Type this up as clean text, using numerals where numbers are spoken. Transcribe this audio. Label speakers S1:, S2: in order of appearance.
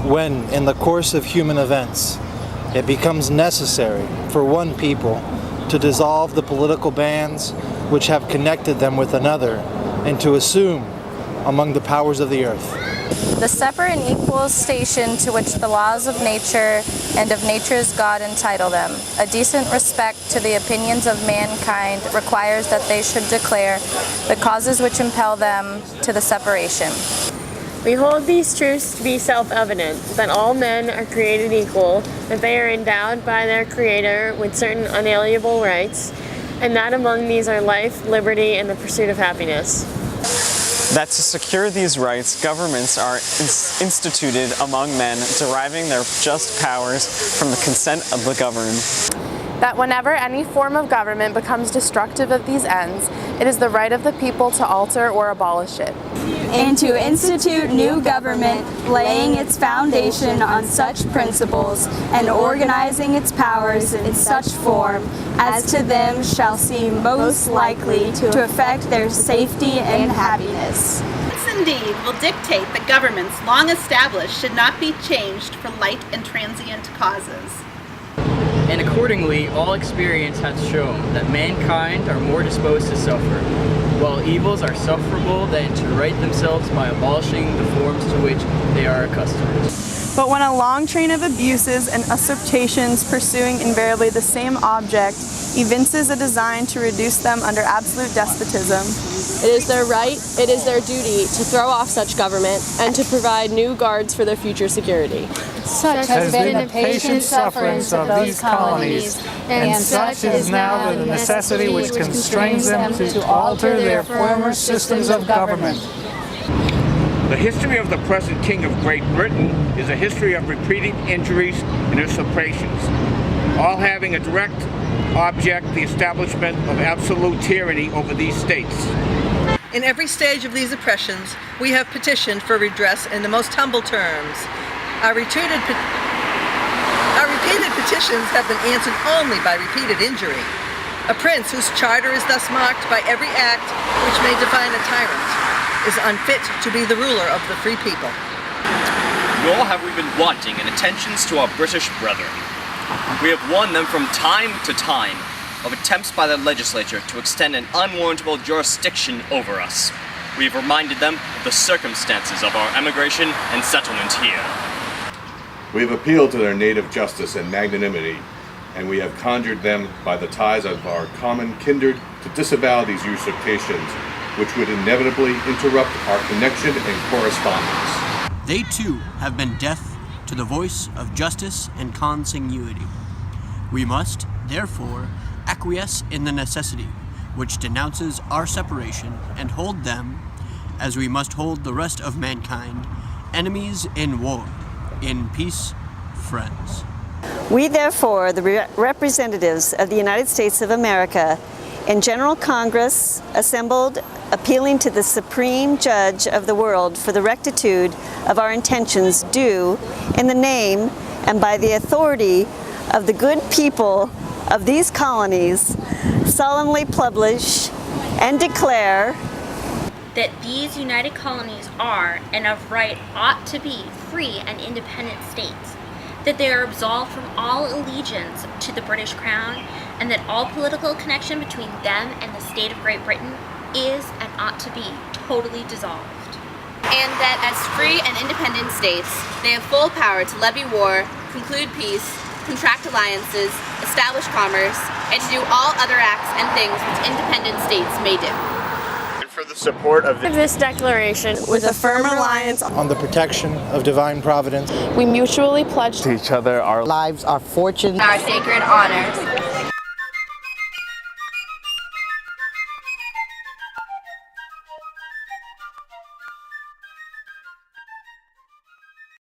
S1: when, in the course of human events, it becomes necessary for one people to dissolve the political bands which have connected them with another, and to assume among the powers of the earth
S2: the separate and equal station to which the laws of nature and of nature's God entitle them. A decent respect to the opinions of mankind requires that they should declare the causes which impel them to the separation.
S3: We hold these truths to be self-evident, that all men are created equal, that they are endowed by their Creator with certain unalienable rights, and that among these are life, liberty, and the pursuit of happiness.
S4: That to secure these rights, governments are instituted among men, deriving their just powers from the consent of the governed.
S5: That whenever any form of government becomes destructive of these ends, it is the right of the people to alter or abolish it.
S6: And to institute new government, laying its foundation on such principles and organizing its powers in such form as to them shall seem most likely to affect their safety and happiness.
S7: This indeed will dictate that governments long established should not be changed for light and transient causes.
S8: And accordingly, all experience hath shown that mankind are more disposed to suffer, while evils are sufferable than to right themselves by abolishing the forms to which they are accustomed.
S5: But when a long train of abuses and usurpations pursuing invariably the same object evinces a design to reduce them under absolute despotism,
S3: It is their right, it is their duty to throw off such government and to provide new guards for their future security.
S9: Such has been the patient sufferance of these colonies, and such is now the necessity which constrains them to alter their former systems of government.
S10: The history of the present King of Great Britain is a history of repeated injuries and usurpations, all having a direct object the establishment of absolute tyranny over these states.
S11: In every stage of these oppressions, we have petitioned for redress in the most humble terms. Our repeated petitions have been answered only by repeated injury. A prince whose charter is thus marked by every act which may define a tyrant is unfit to be the ruler of the free people.
S12: Nor have we been wanting in attentions to our British brethren. We have warned them from time to time of attempts by the legislature to extend an unwarrantable jurisdiction over us. We have reminded them of the circumstances of our emigration and settlement here.
S13: We have appealed to their native justice and magnanimity, and we have conjured them by the ties of our common kindred to disavow these usurpations, which would inevitably interrupt our connection and correspondence.
S14: They too have been deaf to the voice of justice and consanguinity. We must, therefore, acquiesce in the necessity which denounces our separation and hold them, as we must hold the rest of mankind, enemies in war, in peace, friends.
S15: We therefore, the representatives of the United States of America, in General Congress assembled, appealing to the Supreme Judge of the world for the rectitude of our intentions, do, in the name and by the authority of the good people of these colonies, solemnly publish and declare
S16: that these united colonies are, and of right ought to be, free and independent states, that they are absolved from all allegiance to the British Crown, and that all political connection between them and the state of Great Britain is and ought to be totally dissolved.
S17: And that as free and independent states, they have full power to levy war, conclude peace, contract alliances, establish commerce, and to do all other acts and things which independent states may do.
S10: For the support of
S3: this declaration,
S5: with a firm reliance
S1: on the protection of divine providence,
S5: we mutually pledge
S4: to each other our
S18: lives, our fortunes,
S17: our sacred honors.